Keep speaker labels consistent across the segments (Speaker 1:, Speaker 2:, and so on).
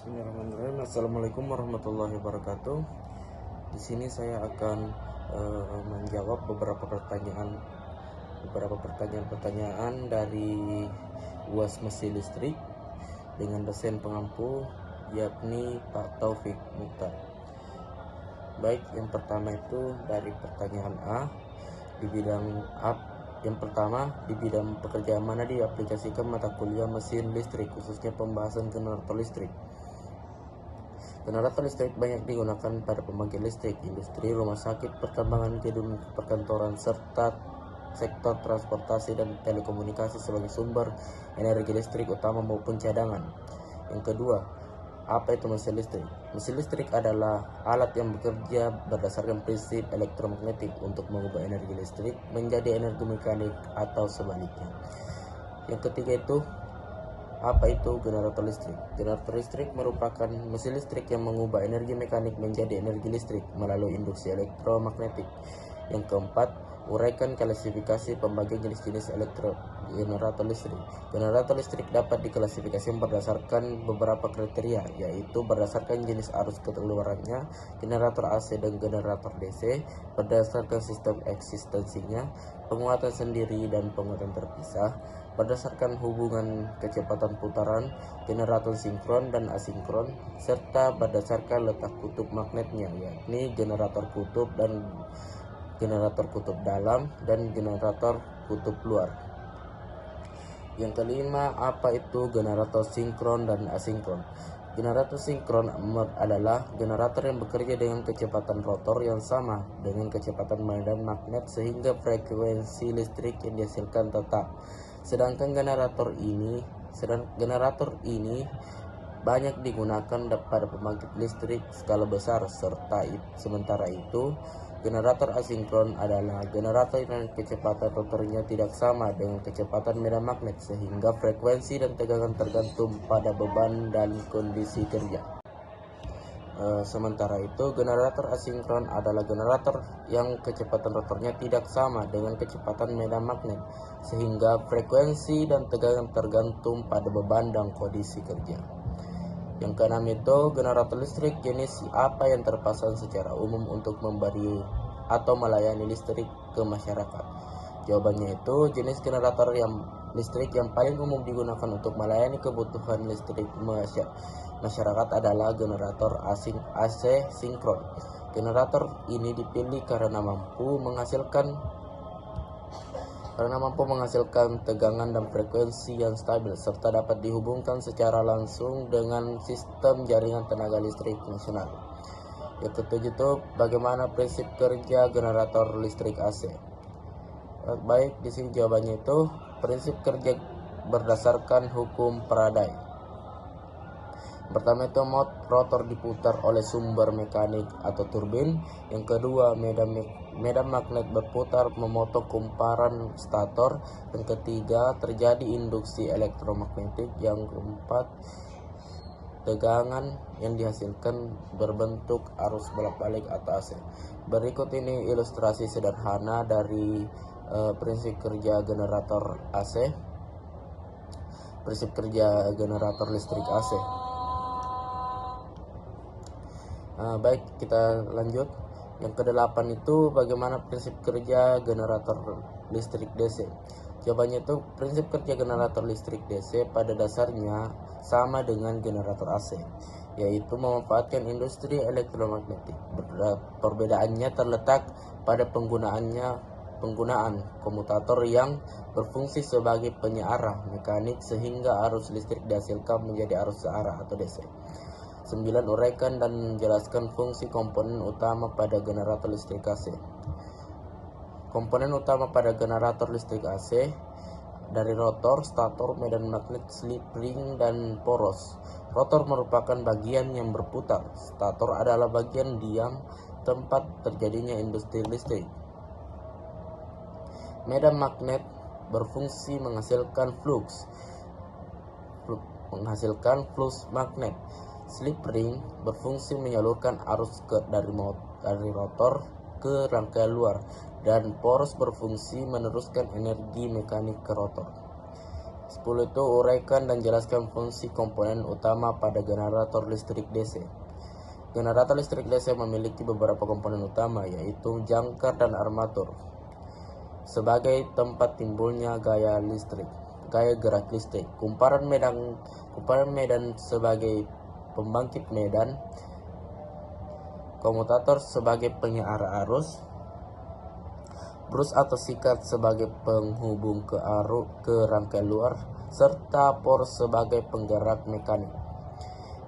Speaker 1: Bismillahirrahmanirrahim. Assalamualaikum warahmatullahi wabarakatuh. Di sini saya akan menjawab beberapa pertanyaan dari UAS Mesin Listrik dengan dosen pengampu yakni Pak Taufik Mukhtar. Baik, yang pertama itu dari pertanyaan A di bidang yang pertama, di bidang pekerjaan mana diaplikasikan mata kuliah mesin listrik, khususnya pembahasan generator listrik. Generator listrik banyak digunakan pada pembangkit listrik, industri, rumah sakit, pertambangan, gedung perkantoran, serta sektor transportasi dan telekomunikasi sebagai sumber energi listrik utama maupun cadangan. Yang kedua, apa itu mesin listrik? Mesin listrik adalah alat yang bekerja berdasarkan prinsip elektromagnetik untuk mengubah energi listrik menjadi energi mekanik atau sebaliknya. Yang ketiga itu, apa itu generator listrik? Generator listrik merupakan mesin listrik yang mengubah energi mekanik menjadi energi listrik melalui induksi elektromagnetik. Yang keempat, uraikan klasifikasi pembagian jenis-jenis generator listrik. Generator listrik dapat diklasifikasikan berdasarkan beberapa kriteria, yaitu berdasarkan jenis arus keluarannya, generator AC dan generator DC, berdasarkan sistem eksistensinya, penguatan sendiri dan penguatan terpisah, berdasarkan hubungan kecepatan putaran, generator sinkron dan asinkron, serta berdasarkan letak kutub magnetnya, yakni generator kutub dalam dan generator kutub luar. Yang kelima, apa itu generator sinkron dan asinkron? Generator sinkron adalah generator yang bekerja dengan kecepatan rotor yang sama dengan kecepatan medan magnet sehingga frekuensi listrik yang dihasilkan tetap. Sedangkan generator ini banyak digunakan pada pembangkit listrik skala besar, sementara itu generator asinkron adalah generator yang kecepatan rotornya tidak sama dengan kecepatan medan magnet sehingga frekuensi dan tegangan tergantung pada beban dan kondisi kerja. Sementara itu, generator asinkron adalah generator yang kecepatan rotornya tidak sama dengan kecepatan medan magnet, sehingga frekuensi dan tegangan tergantung pada beban dan kondisi kerja. Yang keenam itu, generator listrik jenis apa yang terpasang secara umum untuk memberi atau melayani listrik ke masyarakat? Jawabannya itu, jenis generator listrik yang paling umum digunakan untuk melayani kebutuhan listrik masyarakat adalah generator AC sinkron. Generator ini dipilih karena mampu menghasilkan tegangan dan frekuensi yang stabil serta dapat dihubungkan secara langsung dengan sistem jaringan tenaga listrik nasional. Yang ketujuh itu, bagaimana prinsip kerja generator listrik AC? Baik, di sini jawabannya itu prinsip kerja berdasarkan hukum Faraday. Pertama itu, rotor diputar oleh sumber mekanik atau turbin. Yang kedua, medan magnet berputar memotong kumparan stator. Yang ketiga, terjadi induksi elektromagnetik. Yang keempat, tegangan yang dihasilkan berbentuk arus bolak-balik atau AC. Berikut ini ilustrasi sederhana dari prinsip kerja generator AC. Prinsip kerja generator listrik AC. Baik, kita lanjut. Yang kedelapan itu, bagaimana prinsip kerja generator listrik DC? Jawabannya itu, prinsip kerja generator listrik DC pada dasarnya sama dengan generator AC, yaitu memanfaatkan industri elektromagnetik. Perbedaannya terletak pada penggunaan komutator yang berfungsi sebagai penyearah mekanik sehingga arus listrik dihasilkan menjadi arus searah atau DC. 9. Uraikan dan menjelaskan fungsi komponen utama pada generator listrik AC. Komponen utama pada generator listrik AC dari rotor, stator, medan magnet, slip ring, dan poros. Rotor merupakan bagian yang berputar. Stator adalah bagian diam, tempat terjadinya industri listrik. Medan magnet berfungsi menghasilkan flux magnet. Slip ring berfungsi menyalurkan arus dari rotor ke rangkaian luar, dan poros berfungsi meneruskan energi mekanik ke rotor. 10 itu uraikan dan jelaskan fungsi komponen utama pada generator listrik DC. Generator listrik DC memiliki beberapa komponen utama, yaitu jangkar dan armatur sebagai tempat timbulnya gaya gerak listrik, kumparan medan sebagai pembangkit medan, komutator sebagai penyiar arus, brus atau sikat sebagai penghubung ke rangkai luar, serta por sebagai penggerak mekanik.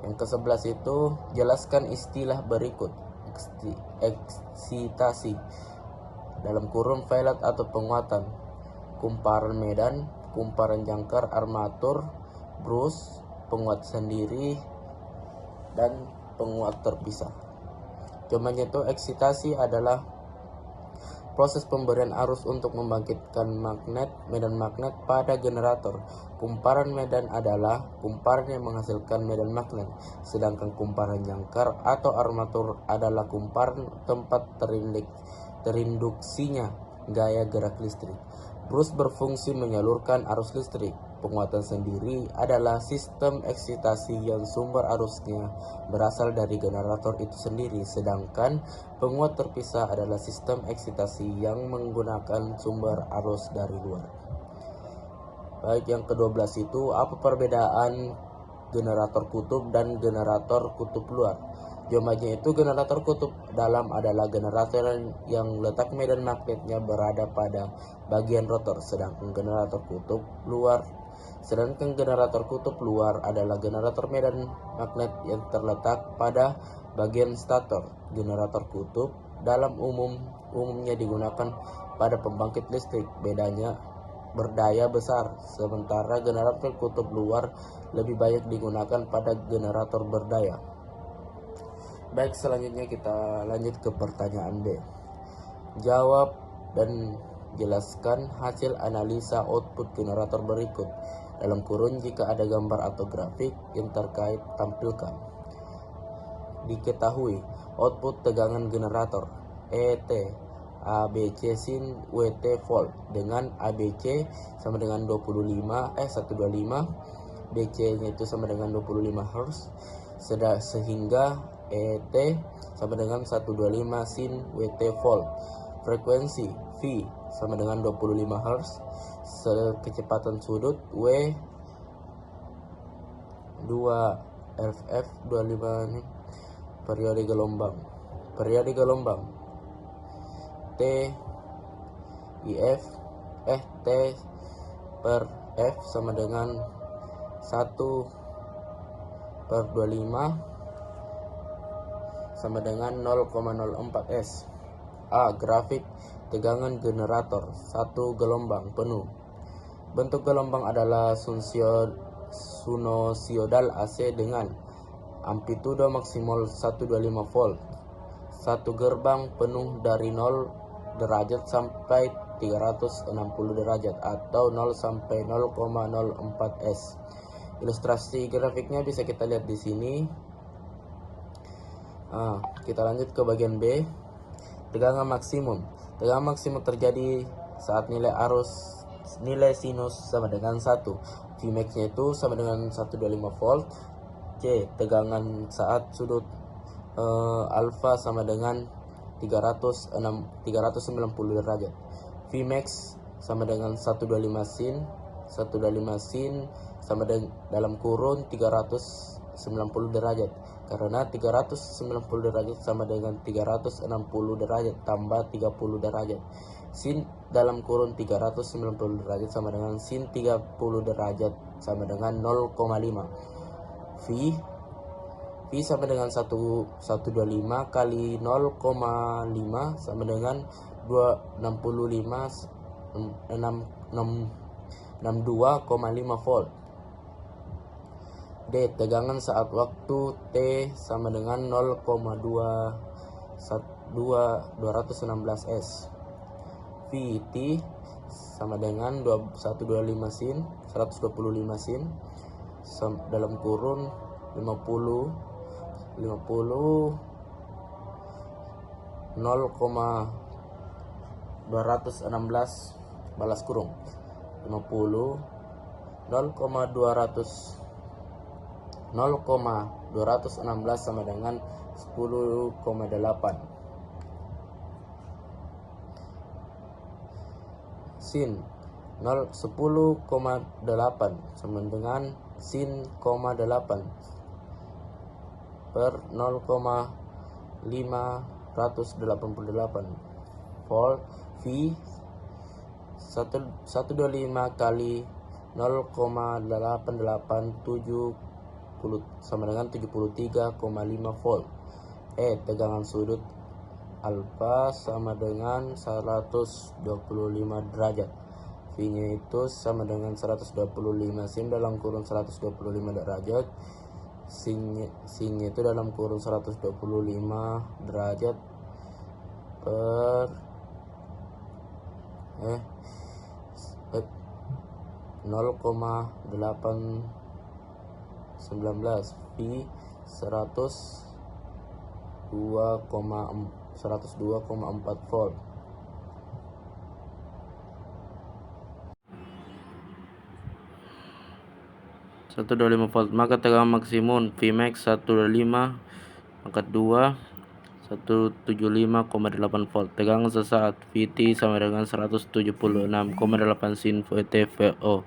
Speaker 1: Yang ke-11 itu jelaskan istilah berikut: eksitasi dalam kurun velot atau penguatan, kumparan medan, kumparan jangkar, armatur, brus, penguat sendiri, dan penguat terpisah. Contohnya itu eksitasi adalah proses pemberian arus untuk membangkitkan medan magnet pada generator. Kumparan medan adalah kumparan yang menghasilkan medan magnet, sedangkan kumparan jangkar atau armatur adalah kumparan tempat terinduksinya gaya gerak listrik. Brus berfungsi menyalurkan arus listrik. Penguatan sendiri adalah sistem eksitasi yang sumber arusnya berasal dari generator itu sendiri, sedangkan penguat terpisah adalah sistem eksitasi yang menggunakan sumber arus dari luar. Baik, yang ke-12 itu apa perbedaan generator kutub dan generator kutub luar? Jawabannya itu generator kutub dalam adalah generator yang letak medan magnetnya berada pada bagian rotor, sedangkan generator kutub luar adalah generator medan magnet yang terletak pada bagian stator. Generator kutub dalam umumnya digunakan pada pembangkit listrik, bedanya berdaya besar, sementara generator kutub luar lebih banyak digunakan pada generator berdaya. Baik, selanjutnya kita lanjut ke pertanyaan B. Jawab dan jelaskan hasil analisa output generator berikut. Dalam kurun, jika ada gambar atau grafik yang terkait tampilkan. Diketahui output tegangan generator ET ABC sin WT volt dengan ABC sama dengan 125, BC nya itu sama dengan 25 Hz, sehingga ET sama dengan 125 sin WT volt. Frekuensi V sama dengan 25 Hz, kecepatan sudut W 2 FF 25 ini, periode gelombang T per F sama dengan 1/25 sama dengan 0,04 S. A. Grafik tegangan generator 1 gelombang penuh. Bentuk gelombang adalah sinusoidal AC dengan amplitudo maksimal 125 volt. 1 gerbang penuh dari 0 derajat sampai 360 derajat atau 0 sampai 0,04 S. Ilustrasi grafiknya bisa kita lihat di sini. Kita lanjut ke bagian B. Tegangan maksimum. Tegangan maksimum terjadi saat nilai sinus sama dengan 1. Vmax-nya itu sama dengan 125 volt. C. Tegangan saat sudut alfa sama dengan 390 derajat. Vmax sama dengan 125 sin sama dengan dalam kurun 390 derajat, karena 390 derajat sama dengan 360 derajat tambah 30 derajat. Sin dalam kurun 390 derajat sama dengan sin 30 derajat sama dengan 0,5. V sama dengan 125 kali 0,5 sama dengan 62,5 volt. D. Tegangan saat waktu T sama dengan 0,216 S. VT sama dengan 125 sin dalam kurun 50 0,216 balas kurung 50 0,216 sama dengan 10,8. Sin 10,8 sama dengan sin, 8 per 0,588 volt. V 125 kali 0,8870 sama dengan 73,5 volt. Tegangan sudut alfa sama dengan 125 derajat. V-nya itu sama dengan 125 sin dalam kurun 125 derajat. Sin-nya itu dalam kurun 125 derajat per 0,819 V 102,4 volt. volt, maka tegangan maksimum Vmax 125 pangkat 2 175,8 volt. Tegangan sesaat Vt sama dengan 176,8 sin VT/VO.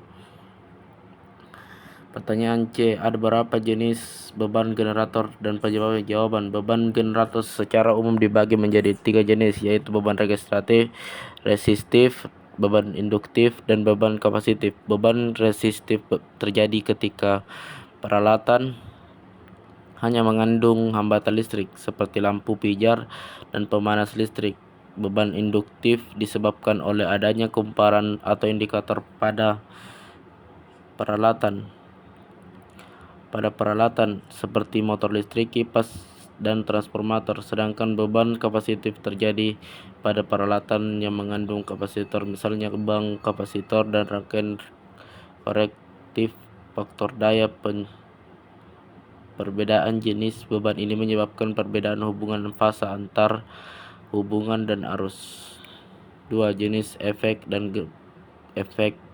Speaker 1: Pertanyaan C. Ada berapa jenis beban generator dan penyebabnya? Jawaban. Beban generator secara umum dibagi menjadi 3 jenis, yaitu beban resistif, beban induktif, dan beban kapasitif. Beban resistif terjadi ketika peralatan hanya mengandung hambatan listrik seperti lampu pijar dan pemanas listrik. Beban induktif disebabkan oleh adanya kumparan atau indikator pada peralatan seperti motor listrik, kipas, dan transformator. Sedangkan beban kapasitif terjadi pada peralatan yang mengandung kapasitor, misalnya bank kapasitor dan rangkaian korektif faktor daya. Perbedaan jenis beban ini menyebabkan perbedaan hubungan fasa antar hubungan dan arus. 2. Jenis efek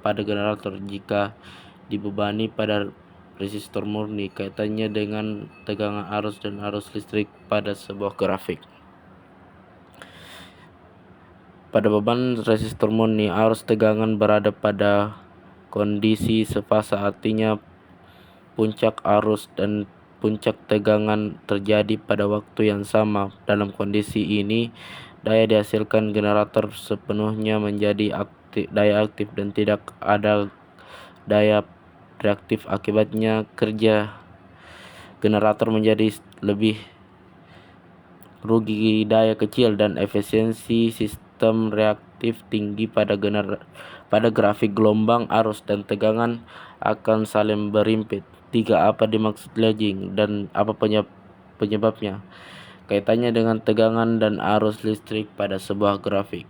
Speaker 1: pada generator. Jika dibebani pada resistor murni, kaitannya dengan tegangan arus dan arus listrik pada sebuah grafik. Pada beban resistor murni, arus tegangan berada pada kondisi sefasa, artinya puncak arus dan puncak tegangan terjadi pada waktu yang sama. Dalam kondisi ini, daya dihasilkan generator sepenuhnya menjadi daya aktif dan tidak ada daya reaktif. Akibatnya kerja generator menjadi lebih rugi daya kecil dan efisiensi sistem reaktif tinggi. Pada grafik, gelombang arus dan tegangan akan saling berimpit. 3. Apa dimaksud lagging dan apa penyebabnya? Kaitannya dengan tegangan dan arus listrik pada sebuah grafik.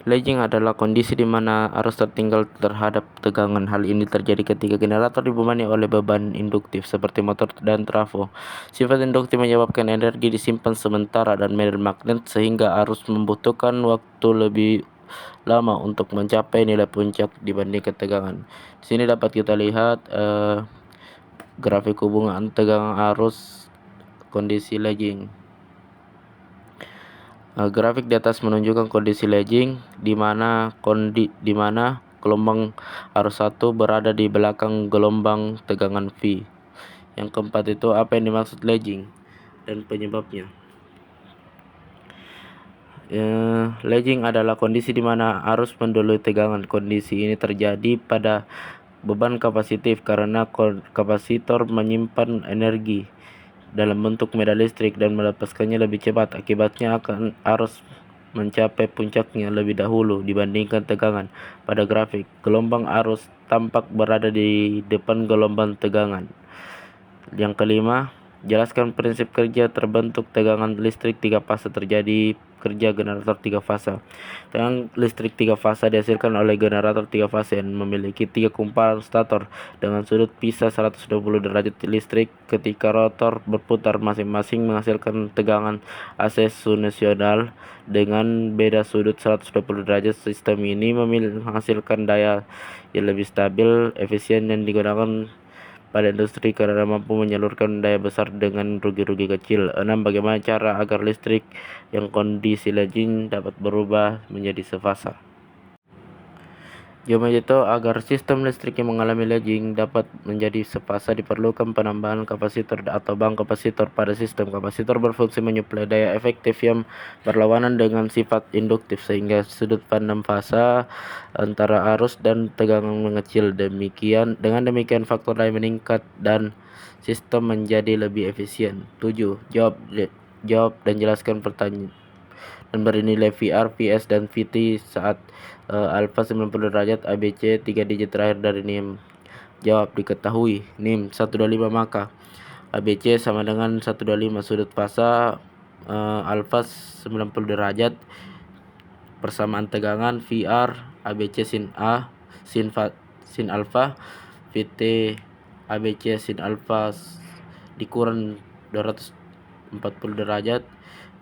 Speaker 1: Lagging adalah kondisi di mana arus tertinggal terhadap tegangan. Hal ini terjadi ketika generator dibebani oleh beban induktif seperti motor dan trafo. Sifat induktif menyebabkan energi disimpan sementara dan medan magnet sehingga arus membutuhkan waktu lebih lama untuk mencapai nilai puncak dibandingkan tegangan. Di sini dapat kita lihat grafik hubungan tegangan arus kondisi lagging. Grafik di atas menunjukkan kondisi lagging di mana gelombang arus 1 berada di belakang gelombang tegangan V. Yang keempat itu apa yang dimaksud lagging dan penyebabnya. Lagging adalah kondisi di mana arus mendahului tegangan. Kondisi ini terjadi pada beban kapasitif karena kapasitor menyimpan energi dalam bentuk medan listrik dan melepaskannya lebih cepat. Akibatnya akan arus mencapai puncaknya lebih dahulu dibandingkan tegangan. Pada grafik, gelombang arus tampak berada di depan gelombang tegangan. Yang kelima, Jelaskan prinsip kerja terbentuk tegangan listrik 3 fase terjadi kerja generator 3 fase. Tegangan listrik 3 fase dihasilkan oleh generator 3 fase yang memiliki 3 kumparan stator dengan sudut pisah 120 derajat listrik ketika rotor berputar masing-masing menghasilkan tegangan AC sinusoidal dengan beda sudut 120 derajat. Sistem ini menghasilkan daya yang lebih stabil, efisien dan digunakan pada industri karena mampu menyalurkan daya besar dengan rugi-rugi kecil. 6. Bagaimana cara agar listrik yang kondisi lejing dapat berubah menjadi sefasa? Jawabannya itu agar sistem listrik yang mengalami lejing dapat menjadi sefasa diperlukan penambahan kapasitor atau bank kapasitor pada sistem. Kapasitor berfungsi menyuplai daya efektif yang berlawanan dengan sifat induktif sehingga sudut pandang fasa antara arus dan tegangan mengecil. Dengan demikian faktor daya meningkat dan sistem menjadi lebih efisien. 7. Jawab dan jelaskan pertanyaan dan beri nilai VR, VS, dan VT saat alfa 90 derajat, ABC 3 digit terakhir dari NIM. Jawab diketahui NIM 125, maka ABC sama dengan 125 sudut fasa alfa 90 derajat persamaan tegangan VR ABC sin A sin alfa VT ABC sin alfa dikurang 240 derajat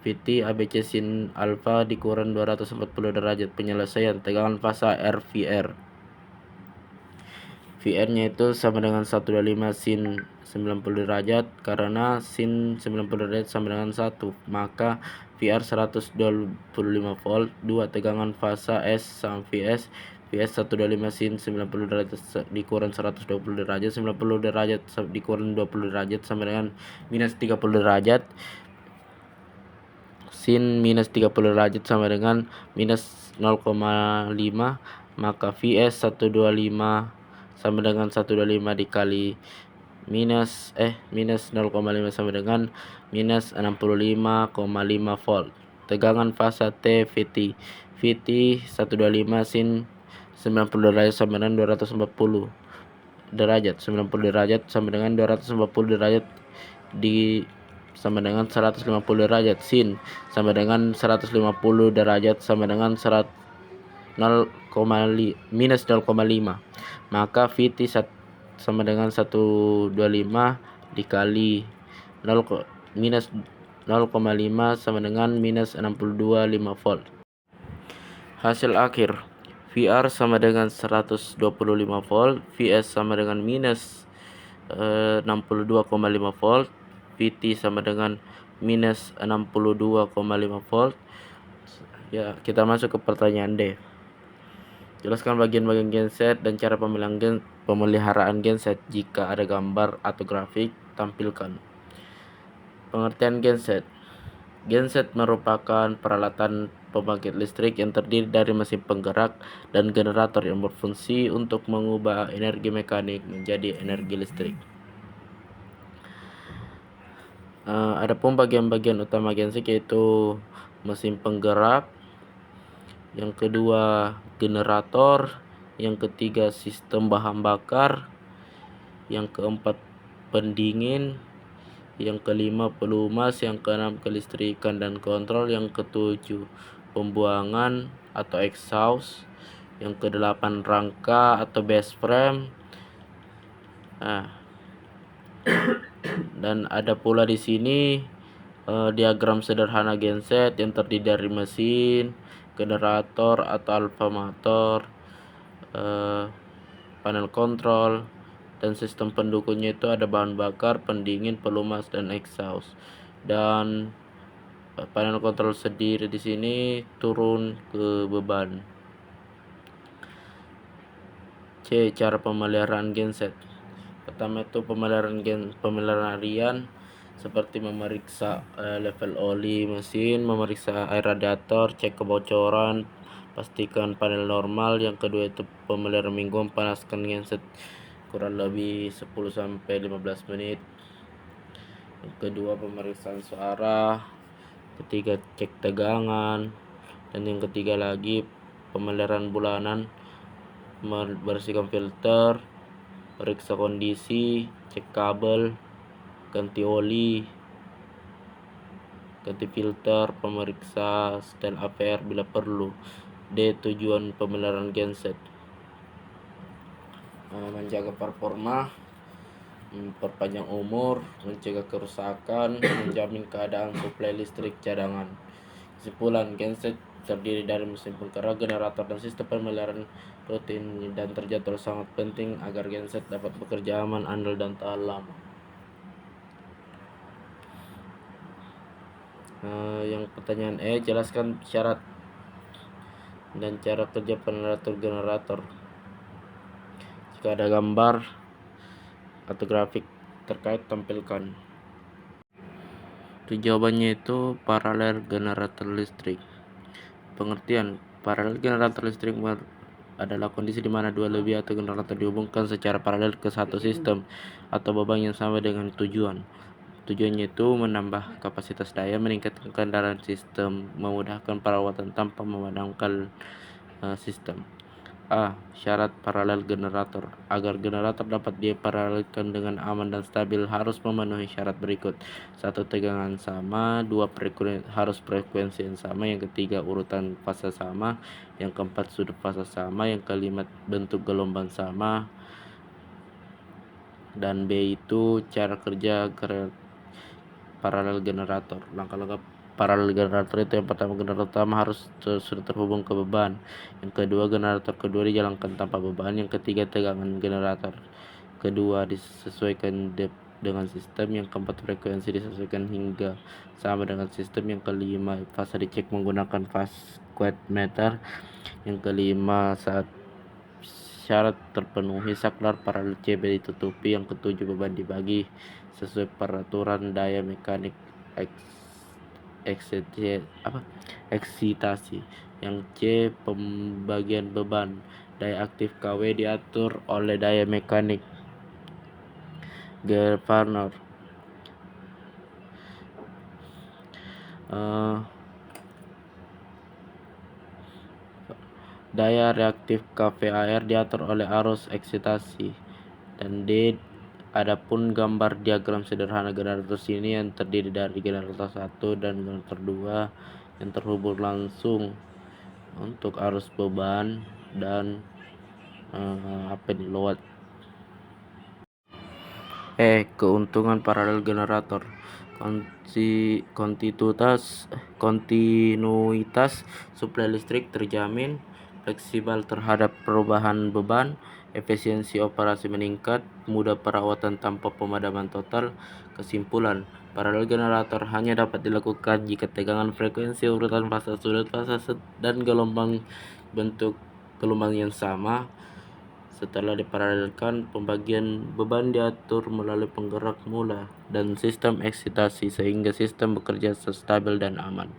Speaker 1: VT ABC sin alfa dikurang 240 derajat. Penyelesaian tegangan fasa RVR. VR-nya itu sama dengan 125 sin 90 derajat karena sin 90 derajat sama dengan 1, maka VR 125 volt. 2. Tegangan fasa S sama VS. VS 125 sin 90 derajat dikurang 120 derajat. 90 derajat dikurang 20 derajat sama dengan minus 30 derajat. Sin minus 30 derajat sama dengan minus 0,5, maka VS 125 sama dengan 125 dikali minus 0,5 sama dengan minus 65,5 volt. Tegangan fasa T VT. VT 125 sin 90 derajat sama dengan 240 derajat. 90 derajat sama dengan 240 derajat sama dengan 150 derajat. Sin sama dengan 150 derajat sama dengan minus 0,5, maka VT sama dengan 125 dikali minus 0,5 sama dengan minus 62,5 volt. Hasil akhir VR sama dengan 125 volt, VS sama dengan minus 62,5 volt, VT sama dengan minus 62,5 volt. Ya, kita masuk ke pertanyaan D. Jelaskan bagian-bagian genset dan cara pemeliharaan genset. Jika ada gambar atau grafik, tampilkan. Pengertian genset. Genset merupakan peralatan pembangkit listrik yang terdiri dari mesin penggerak dan generator yang berfungsi untuk mengubah energi mekanik menjadi energi listrik. Adapun bagian-bagian utama genset yaitu mesin penggerak, yang kedua generator, yang ketiga sistem bahan bakar, yang keempat pendingin, yang kelima pelumas, yang keenam kelistrikan dan kontrol, yang ketujuh pembuangan atau exhaust, yang kedelapan rangka atau base frame. Dan ada pula di sini diagram sederhana genset yang terdiri dari mesin, generator atau alternator, panel kontrol, dan sistem pendukungnya itu ada bahan bakar, pendingin, pelumas, dan exhaust. Dan panel kontrol sendiri di sini turun ke beban. C. Cara pemeliharaan genset. Pertama itu pemeliharaan harian seperti memeriksa level oli mesin, memeriksa air radiator, cek kebocoran, pastikan panel normal. Yang kedua itu pemeliharaan mingguan, panaskan genset kurang lebih 10-15 menit. Yang kedua pemeriksaan suara. Ketiga cek tegangan. Dan yang ketiga lagi pemeliharaan bulanan, membersihkan filter, periksa kondisi, cek kabel, ganti oli, ganti filter, pemeriksa setel AVR bila perlu. D. Tujuan pemeliharaan genset: menjaga performa, memperpanjang umur, mencegah kerusakan, menjamin keadaan suplai listrik cadangan. Kesimpulan, genset terdiri dari mesin penggerak, generator, dan sistem pemeliharaan rutin dan terjadwal sangat penting agar genset dapat bekerja aman, andal, dan tahan lama. Yang pertanyaan E, jelaskan syarat dan cara kerja generator. Jika ada gambar atau grafik terkait, tampilkan. Jawabannya itu paralel generator listrik. Pengertian: paralel generator listrik adalah kondisi di mana dua lebih atau generator dihubungkan secara paralel ke satu sistem atau beban yang sama dengan tujuan. Tujuannya itu menambah kapasitas daya, meningkatkan kendaraan sistem, memudahkan perawatan tanpa memadamkan sistem. A. Syarat paralel generator. Agar generator dapat diparalelkan dengan aman dan stabil harus memenuhi syarat berikut: 1. Tegangan sama. 2. Harus frekuensi yang sama. Yang ketiga, urutan fase sama. Yang keempat, sudut fase sama. Yang kelima, bentuk gelombang sama. Dan B itu cara kerja paralel generator. Langkah-langkah paralel generator itu: yang pertama, generator utama harus sudah terhubung ke beban. Yang kedua, generator kedua dijalankan tanpa beban. Yang ketiga, tegangan generator kedua disesuaikan dengan sistem. Yang keempat, frekuensi disesuaikan hingga sama dengan sistem. Yang kelima, fase dicek menggunakan fase meter. Yang kelima, saat syarat terpenuhi, saklar paralel CB ditutupi. Yang ketujuh, beban dibagi sesuai peraturan daya mekanik eksitasi. Yang C, pembagian beban. Daya aktif KW diatur oleh daya mekanik Gervaner. Daya reaktif KVAR diatur oleh arus eksitasi. Dan D, adapun gambar diagram sederhana generator sini yang terdiri dari generator 1 dan generator 2 yang terhubung langsung untuk arus beban dan load. Keuntungan paralel generator: kontinuitas suplai listrik terjamin, fleksibel terhadap perubahan beban, efisiensi operasi meningkat, mudah perawatan tanpa pemadaman total. Kesimpulan, paralel generator hanya dapat dilakukan jika tegangan, frekuensi, urutan fase, sudut fase, dan bentuk gelombang yang sama. Setelah diparalelkan, pembagian beban diatur melalui penggerak mula dan sistem eksitasi sehingga sistem bekerja stabil dan aman.